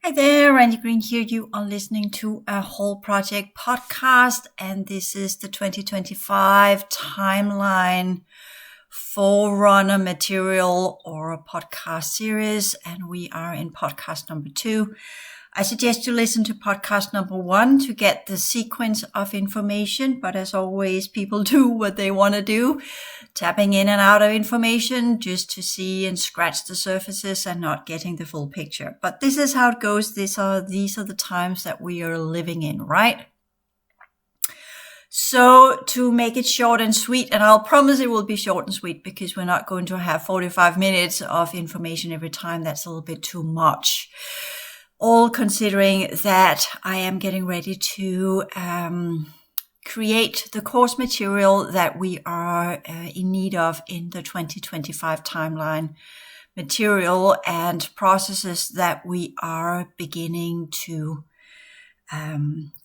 Hi there, Randy Green here. You are listening to a Whole Project podcast, and this is the 2025 timeline forerunner material or a podcast series, and we are in podcast number 2. I suggest you listen to podcast number 1 to get the sequence of information, but as always, people do what they want to do, tapping in and out of information just to see and scratch the surfaces and not getting the full picture. But this is how it goes. These are the times that we are living in, right? So to make it short and sweet, and I'll promise it will be short and sweet because we're not going to have 45 minutes of information every time. That's a little bit too much. All considering that I am getting ready to create the course material that we are in need of in the 2025 timeline material and processes that we are beginning to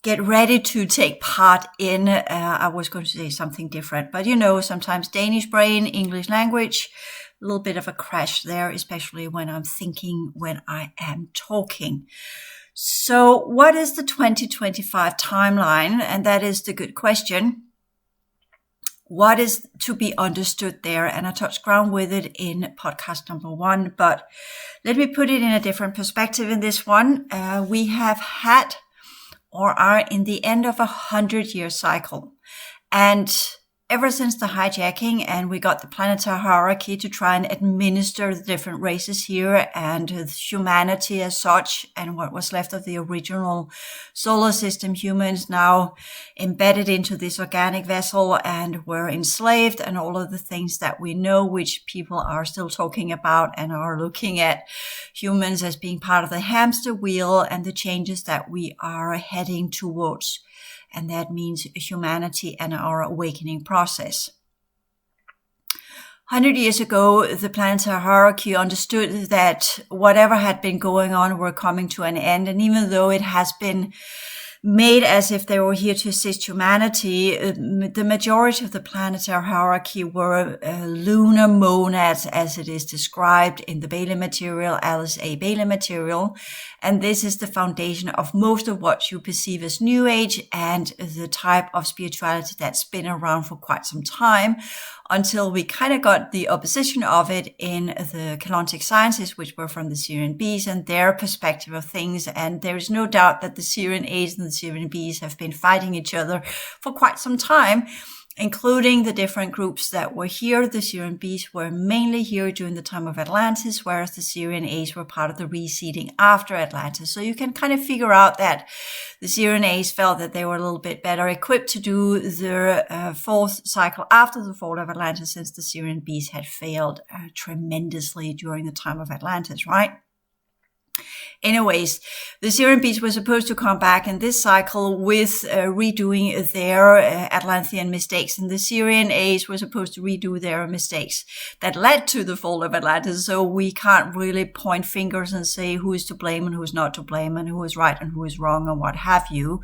get ready to take part in. I was going to say something different, but sometimes Danish brain, English language, a little bit of a crash there, especially when I'm thinking, when I am talking. So what is the 2025 timeline? And that is the good question. What is to be understood there? And I touched ground with it in podcast number 1, but let me put it in a different perspective in this one. We have had or are in the end of a 100-year cycle. And ever since the hijacking and we got the planetary hierarchy to try and administer the different races here and humanity as such, and what was left of the original solar system, humans now embedded into this organic vessel and were enslaved, and all of the things that we know, which people are still talking about and are looking at humans as being part of the hamster wheel and the changes that we are heading towards. And that means humanity and our awakening process. 100 years ago, the planetary hierarchy understood that whatever had been going on were coming to an end. And even though it has been made as if they were here to assist humanity, the majority of the planetary hierarchy were lunar monads, as it is described in the Bailey material, Alice A. Bailey material. And this is the foundation of most of what you perceive as New Age and the type of spirituality that's been around for quite some time, until we kind of got the opposition of it in the Keylontic sciences, which were from the Syrian Bees and their perspective of things. And there is no doubt that the Syrian A's and the Syrian Bees have been fighting each other for quite some time, including the different groups that were here. The Syrian Bees were mainly here during the time of Atlantis, whereas the Syrian A's were part of the reseeding after Atlantis. So you can kind of figure out that the Syrian A's felt that they were a little bit better equipped to do their fourth cycle after the fall of Atlantis, since the Syrian Bees had failed tremendously during the time of Atlantis, right? Anyways, the Syrian Bees were supposed to come back in this cycle with redoing their Atlantean mistakes, and the Syrian A's were supposed to redo their mistakes that led to the fall of Atlantis. So we can't really point fingers and say who is to blame and who is not to blame and who is right and who is wrong and what have you.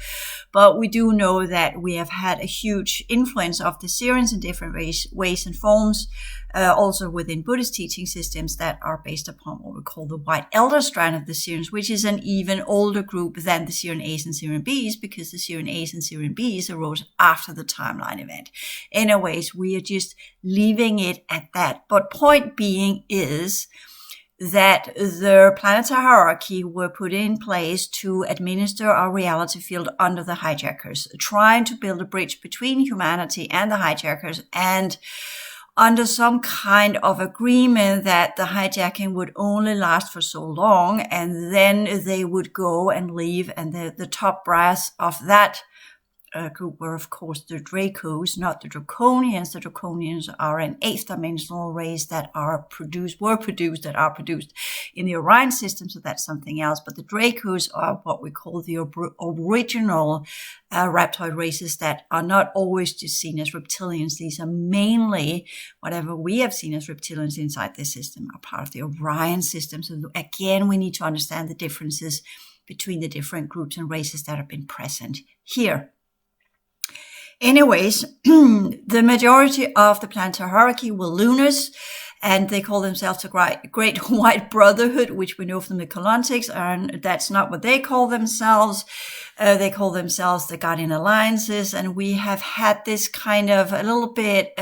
But we do know that we have had a huge influence of the Syrians in different ways and forms, also within Buddhist teaching systems that are based upon what we call the White Elder strand of the Syrians, which is an even older group than the Syrian A's and Syrian B's, because the Syrian A's and Syrian B's arose after the timeline event. Anyways, we are just leaving it at that. But point being is that the planetary hierarchy were put in place to administer our reality field under the hijackers, trying to build a bridge between humanity and the hijackers, and under some kind of agreement that the hijacking would only last for so long, and then they would go and leave, and the top brass of that group were, of course, the Dracos, not the Draconians. The Draconians are an eighth dimensional race that were produced in the Orion system, so that's something else. But the Dracos are what we call the original reptoid races that are not always just seen as reptilians. These are mainly whatever we have seen as reptilians inside this system are part of the Orion system. So again, we need to understand the differences between the different groups and races that have been present here. Anyways, the majority of the planetary hierarchy were lunars, And they call themselves the Great White Brotherhood, which we know from the Colontics, and that's not what they call themselves. They call themselves the Guardian Alliances, and we have had this kind of a little bit,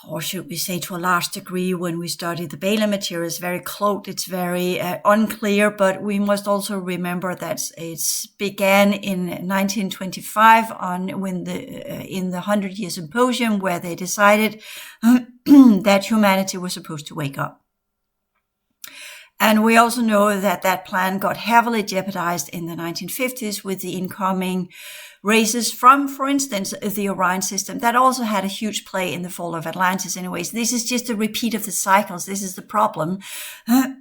or should we say to a large degree, when we study the Balaam material, it's very cloaked, it's very unclear, but we must also remember that it began in 1925 in the 100-year symposium, where they decided that humanity was supposed to wake up. And we also know that that plan got heavily jeopardized in the 1950s with the incoming races from, for instance, the Orion system. That also had a huge play in the fall of Atlantis anyways. This is just a repeat of the cycles. This is the problem.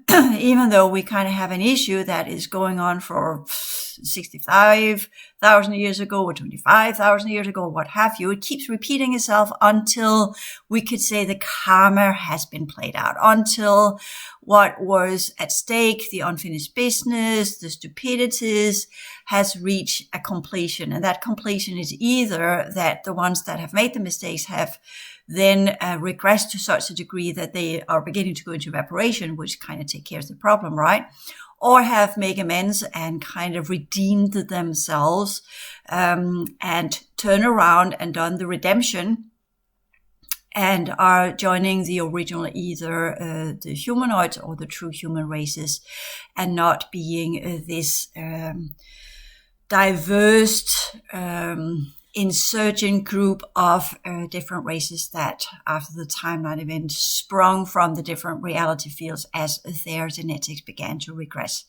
Even though we kind of have an issue that is going on for 65,000 years ago or 25,000 years ago, what have you, it keeps repeating itself until we could say the karma has been played out, until what was at stake, the unfinished business, the stupidities, has reached a completion. And that completion is either that the ones that have made the mistakes have then regressed to such a degree that they are beginning to go into evaporation, which kind of take care of the problem, right? Or have made amends and kind of redeemed themselves and turn around and done the redemption and are joining the original, either the humanoids or the true human races, and not being this diverse insurgent group of different races that, after the timeline event, sprung from the different reality fields as their genetics began to regress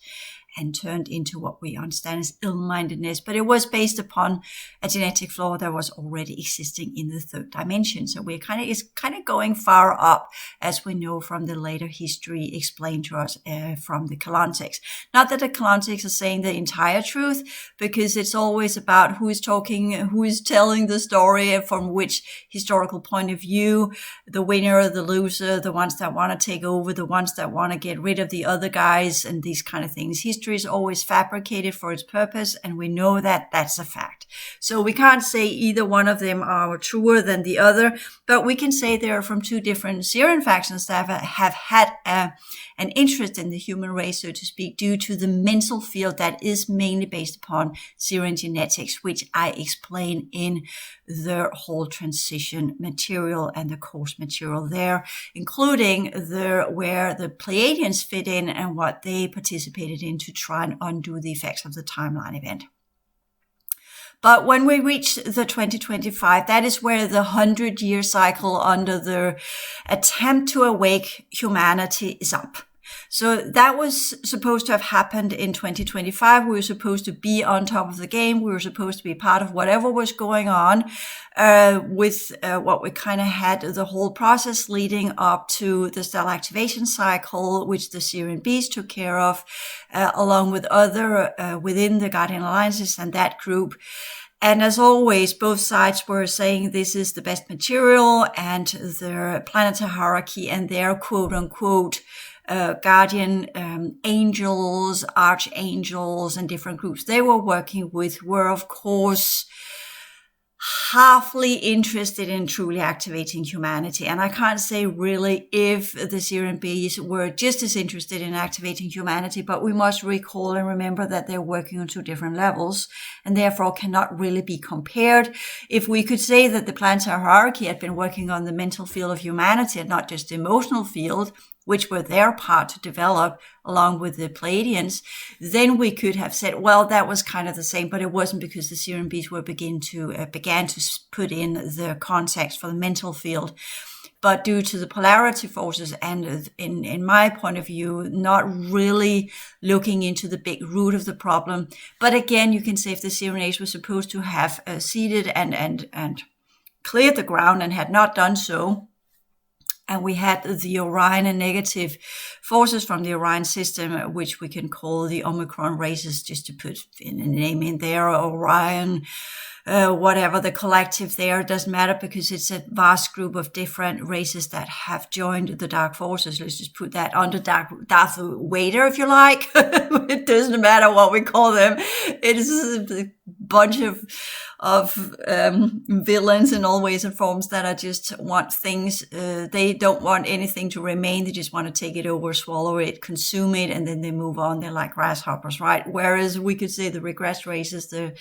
and turned into what we understand as ill-mindedness. But it was based upon a genetic flaw that was already existing in the third dimension. So it's kind of going far up, as we know from the later history explained to us from the Colontics. Not that the Colontics are saying the entire truth, because it's always about who is talking, who is telling the story, and from which historical point of view, the winner, the loser, the ones that want to take over, the ones that want to get rid of the other guys, and these kind of things. History is always fabricated for its purpose, and we know that that's a fact. So we can't say either one of them are truer than the other, but we can say they are from two different Syrian factions that have had an interest in the human race, so to speak, due to the mental field that is mainly based upon Syrian genetics, which I explain in the whole transition material and the course material there, including where the Pleiadians fit in and what they participated in to try and undo the effects of the timeline event. But when we reach the 2025, that is where the 100-year cycle under the attempt to awake humanity is up. So that was supposed to have happened in 2025. We were supposed to be on top of the game. We were supposed to be part of whatever was going on with what we kind of had the whole process leading up to the stellar activation cycle, which the Syrian Beast took care of, along with other within the Guardian Alliances and that group. And as always, both sides were saying this is the best material, and their planetary hierarchy and their quote unquote guardian angels, archangels, and different groups they were working with were, of course, halfly interested in truly activating humanity. And I can't say really if the Syrian bees were just as interested in activating humanity, but we must recall and remember that they're working on two different levels and therefore cannot really be compared. If we could say that the planetary hierarchy had been working on the mental field of humanity and not just the emotional field, which were their part to develop along with the Pleiadians, then we could have said, well, that was kind of the same, but it wasn't, because the Syrian bees were began to put in the context for the mental field. But due to the polarity forces and, in my point of view, not really looking into the big root of the problem. But again, you can say if the Syrian age was supposed to have seeded and cleared the ground and had not done so, and we had the Orion and negative forces from the Orion system, which we can call the Omicron races, just to put in a name in there, Orion, whatever the collective there, doesn't matter, because it's a vast group of different races that have joined the Dark Forces. Let's just put that under Darth Vader, if you like. It doesn't matter what we call them. It is a bunch of villains in all ways and forms that are just want things. They don't want anything to remain. They just want to take it over, swallow it, consume it, and then they move on. They're like grasshoppers, right? Whereas we could say the regressed races, the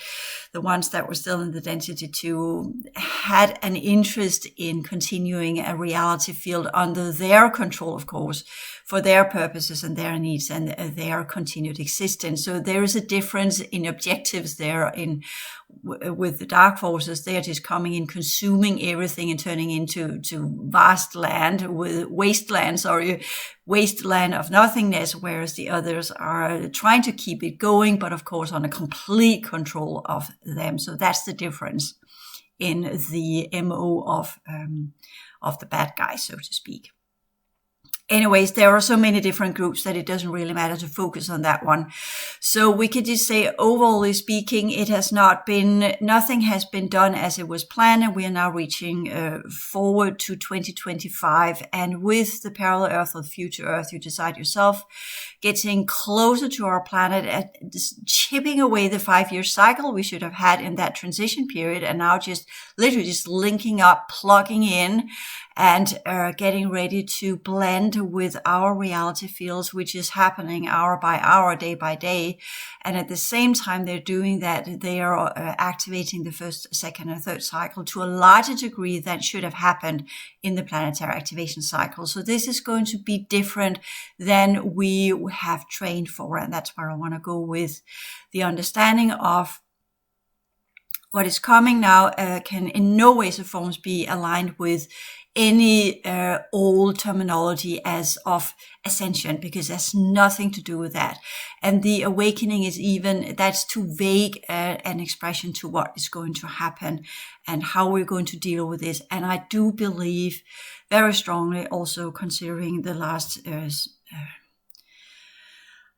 ones that were still in the density 2, had an interest in continuing a reality field under their control, of course, for their purposes and their needs and their continued existence. So there is a difference in objectives there. With the dark forces, they are just coming in, consuming everything and turning into wasteland of nothingness, whereas the others are trying to keep it going, but of course on a complete control of them. So that's the difference in the MO of the bad guy, so to speak. Anyways, there are so many different groups that it doesn't really matter to focus on that one. So we could just say, overall speaking, nothing has been done as it was planned, and we are now reaching forward to 2025. And with the parallel Earth or the future Earth, you decide yourself, getting closer to our planet, at chipping away the 5-year cycle we should have had in that transition period, and now just literally just linking up, plugging in, and getting ready to blend with our reality fields, which is happening hour by hour, day by day. And at the same time they're doing that, they are activating the first, second, and third cycle to a larger degree than should have happened in the planetary activation cycle. So this is going to be different than we have trained for. And that's where I want to go with the understanding of what is coming now can in no ways or forms be aligned with any old terminology as of ascension, because there's nothing to do with that. And the awakening is that's too vague an expression to what is going to happen and how we're going to deal with this. And I do believe very strongly, also considering the last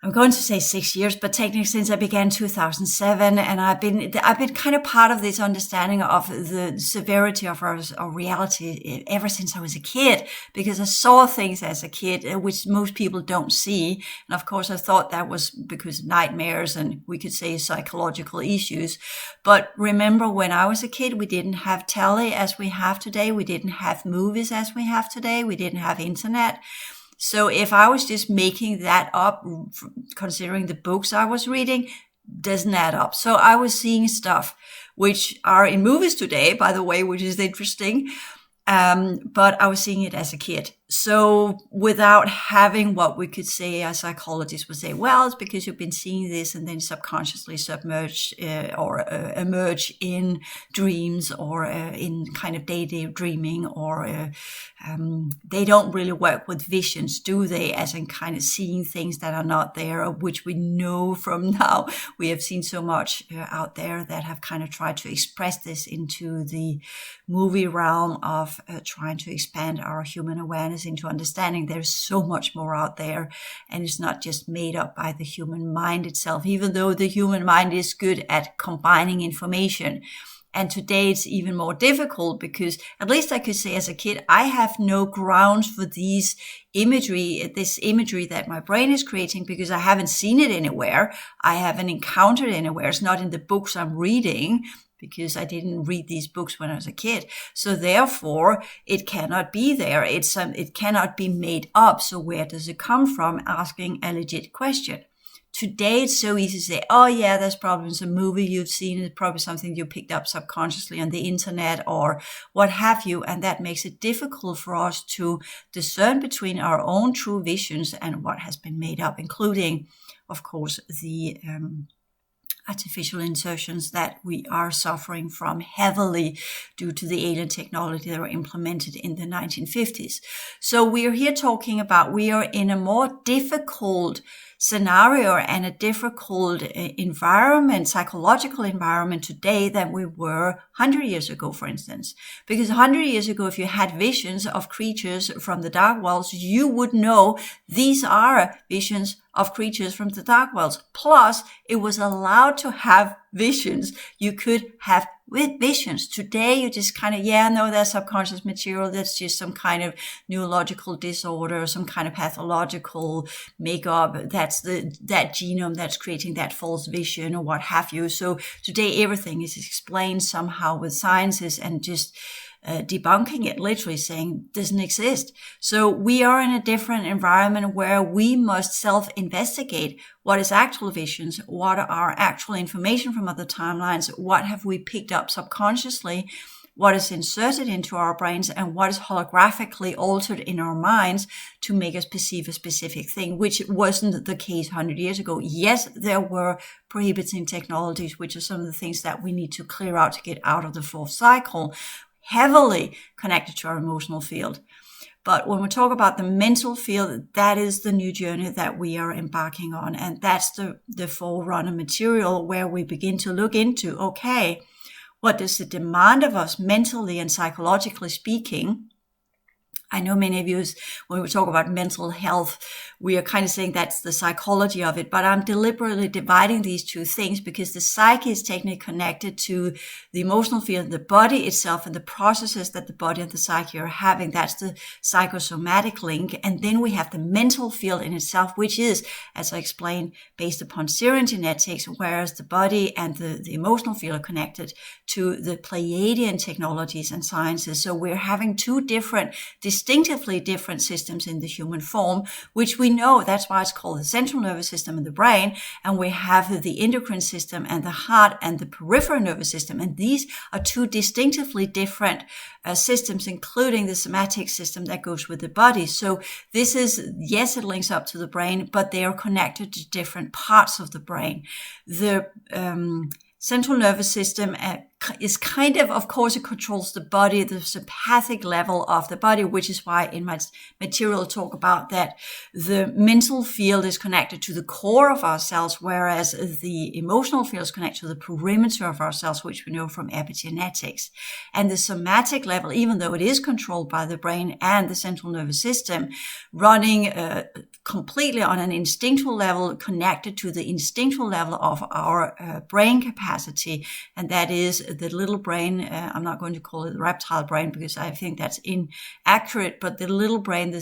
I'm going to say 6 years, but technically since I began 2007, and I've been kind of part of this understanding of the severity of our reality ever since I was a kid, because I saw things as a kid which most people don't see. And of course, I thought that was because of nightmares and we could say psychological issues. But remember, when I was a kid, we didn't have telly as we have today. We didn't have movies as we have today. We didn't have internet. So if I was just making that up, considering the books I was reading, doesn't add up. So I was seeing stuff which are in movies today, by the way, which is interesting. But I was seeing it as a kid. So without having what we could say, as psychologists would say, well, it's because you've been seeing this and then subconsciously submerge or emerge in dreams or in kind of day-to-day dreaming, or they don't really work with visions, do they? As in kind of seeing things that are not there, of which we know from now. We have seen so much out there that have kind of tried to express this into the movie realm of trying to expand our human awareness into understanding there's so much more out there, and it's not just made up by the human mind itself, even though the human mind is good at combining information. And today it's even more difficult because, at least I could say as a kid, I have no grounds for this imagery that my brain is creating, because I haven't seen it anywhere. I haven't encountered it anywhere. It's not in the books I'm reading, because I didn't read these books when I was a kid. So therefore, it cannot be there. It cannot be made up. So where does it come from? Asking a legit question. Today, it's so easy to say, oh yeah, there's probably some movie you've seen. It's probably something you picked up subconsciously on the internet or what have you. And that makes it difficult for us to discern between our own true visions and what has been made up, including, of course, the artificial insertions that we are suffering from heavily due to the alien technology that were implemented in the 1950s. So we are here talking about, we are in a more difficult scenario and a difficult environment, psychological environment today than we were 100 years ago, for instance. Because 100 years ago, if you had visions of creatures from the dark worlds, you would know these are visions of creatures from the dark worlds. Plus, it was allowed to have visions, you could have with visions. Today, you just kind of, that's subconscious material. That's just some kind of neurological disorder, some kind of pathological makeup. That's that genome that's creating that false vision or what have you. So today, everything is explained somehow with sciences and just debunking it, literally saying it doesn't exist. So we are in a different environment where we must self-investigate what is actual visions, what are actual information from other timelines, what have we picked up subconsciously, what is inserted into our brains, and what is holographically altered in our minds to make us perceive a specific thing, which wasn't the case 100 years ago. Yes, there were prohibiting technologies, which are some of the things that we need to clear out to get out of the fourth cycle, heavily connected to our emotional field. But when we talk about the mental field, that is the new journey that we are embarking on. And that's the forerunner material where we begin to look into, okay, what does it demand of us mentally and psychologically speaking? I know many of you, when we talk about mental health, we are kind of saying that's the psychology of it, but I'm deliberately dividing these two things because the psyche is technically connected to the emotional field, the body itself, and the processes that the body and the psyche are having. That's the psychosomatic link. And then we have the mental field in itself, which is, as I explained, based upon Syrian genetics, whereas the body and the emotional field are connected to the Pleiadian technologies and sciences. So we're having two distinctively different systems in the human form, which we know, that's why it's called the central nervous system in the brain. And we have the endocrine system and the heart and the peripheral nervous system. And these are two distinctively different systems, including the somatic system that goes with the body. So this is, yes, it links up to the brain, but they are connected to different parts of the brain. The central nervous system is kind of course, it controls the body, the sympathetic level of the body, which is why in my material I talk about that the mental field is connected to the core of our cells, whereas the emotional field is connected to the perimeter of our cells, which we know from epigenetics. And the somatic level, even though it is controlled by the brain and the central nervous system, running completely on an instinctual level, connected to the instinctual level of our brain capacity, and that is the little brain. I'm not going to call it the reptile brain because I think that's inaccurate, but the little brain, the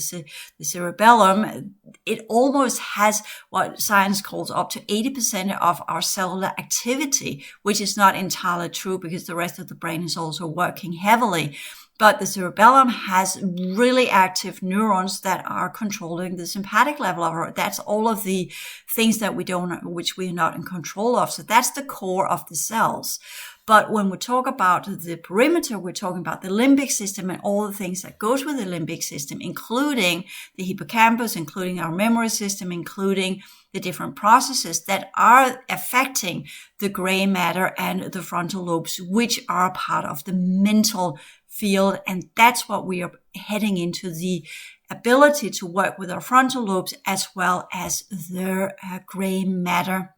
cerebellum, it almost has what science calls up to 80% of our cellular activity, which is not entirely true because the rest of the brain is also working heavily. But the cerebellum has really active neurons that are controlling the sympathetic level of our, that's all of the things that which we are not in control of. So that's the core of the cells. But when we talk about the perimeter, we're talking about the limbic system and all the things that goes with the limbic system, including the hippocampus, including our memory system, including the different processes that are affecting the gray matter and the frontal lobes, which are part of the mental field. And that's what we are heading into, the ability to work with our frontal lobes as well as the gray matter,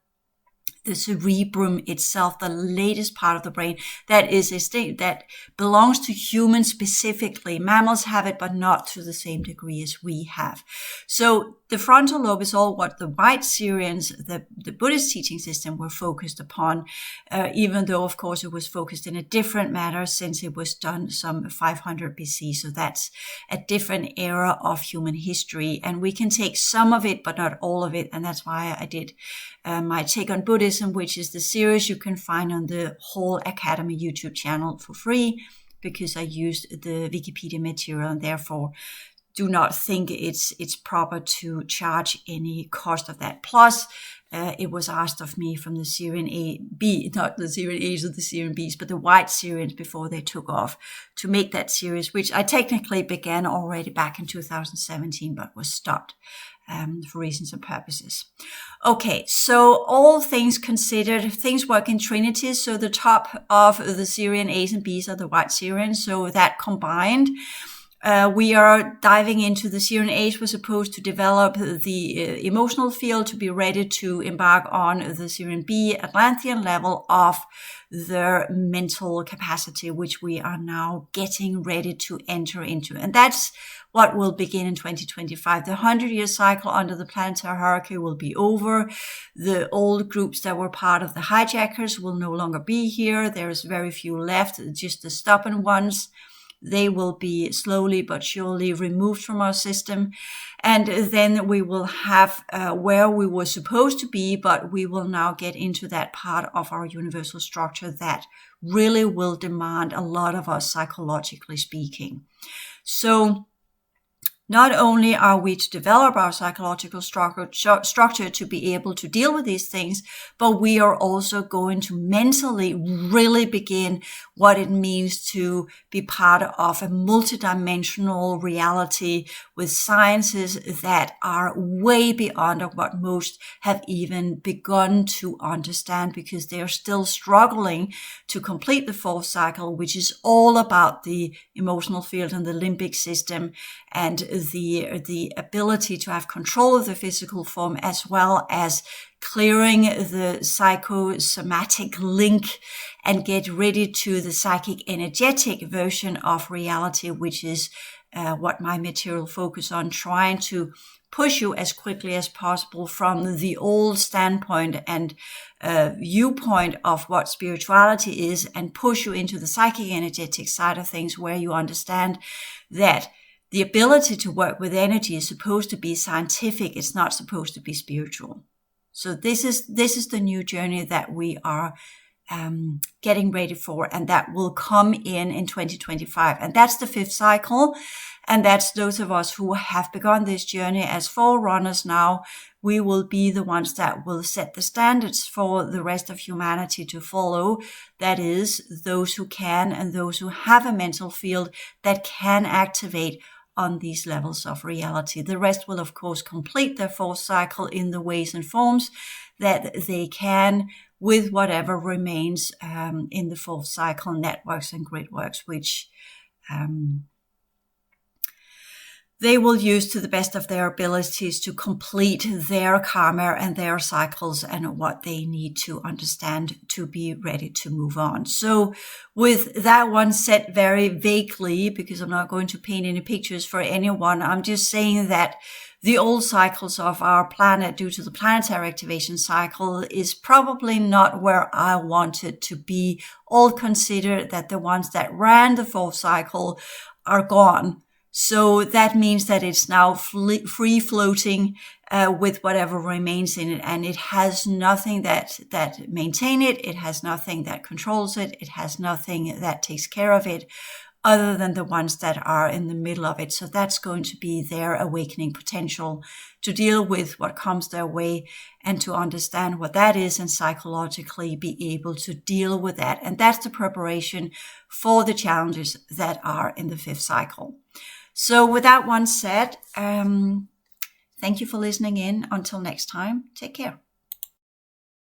the cerebrum itself, the latest part of the brain that is a state that belongs to humans specifically. Mammals have it, but not to the same degree as we have. So the frontal lobe is all what the white Syrians, the Buddhist teaching system, were focused upon, even though, of course, it was focused in a different manner since it was done some 500 BC. So that's a different era of human history. And we can take some of it, but not all of it. And that's why I did my take on Buddhism, which is the series you can find on the Whole Academy YouTube channel for free, because I used the Wikipedia material and therefore do not think it's proper to charge any cost of that. Plus, it was asked of me from the Syrian B, not the Syrian A's or the Syrian B's, but the white Syrians before they took off to make that series, which I technically began already back in 2017, but was stopped for reasons and purposes. Okay, so all things considered, things work in trinities. So the top of the Syrian A's and B's are the white Syrians. So that combined We are diving into the Sirian age. We're supposed to develop the emotional field to be ready to embark on the Sirian B Atlantean level of their mental capacity, which we are now getting ready to enter into. And that's what will begin in 2025. The 100-year cycle under the planetary hierarchy will be over. The old groups that were part of the hijackers will no longer be here. There's very few left, just the stubborn ones. They will be slowly but surely removed from our system. And then we will have where we were supposed to be, but we will now get into that part of our universal structure that really will demand a lot of us psychologically speaking. So not only are we to develop our psychological structure to be able to deal with these things, but we are also going to mentally really begin what it means to be part of a multidimensional reality with sciences that are way beyond what most have even begun to understand, because they are still struggling to complete the fourth cycle, which is all about the emotional field and the limbic system and the ability to have control of the physical form, as well as clearing the psychosomatic link and get ready to the psychic energetic version of reality, which is what my material focus on, trying to push you as quickly as possible from the old standpoint and viewpoint of what spirituality is, and push you into the psychic energetic side of things, where you understand that the ability to work with energy is supposed to be scientific. It's not supposed to be spiritual. So this is the new journey that we are getting ready for, and that will come in 2025. And that's the fifth cycle. And that's those of us who have begun this journey as forerunners now. We will be the ones that will set the standards for the rest of humanity to follow. That is, those who can and those who have a mental field that can activate on these levels of reality. The rest will, of course, complete their fourth cycle in the ways and forms that they can, with whatever remains in the fourth cycle, networks and grid works, which they will use to the best of their abilities to complete their karma and their cycles and what they need to understand to be ready to move on. So with that one set very vaguely, because I'm not going to paint any pictures for anyone, I'm just saying that the old cycles of our planet, due to the planetary activation cycle, is probably not where I want it to be. All considered that the ones that ran the fourth cycle are gone. So that means that it's now free floating with whatever remains in it, and it has nothing that maintain it. It has nothing that controls it. It has nothing that takes care of it, other than the ones that are in the middle of it. So that's going to be their awakening potential to deal with what comes their way and to understand what that is, and psychologically be able to deal with that. And that's the preparation for the challenges that are in the fifth cycle. So with that one said, thank you for listening in. Until next time, take care.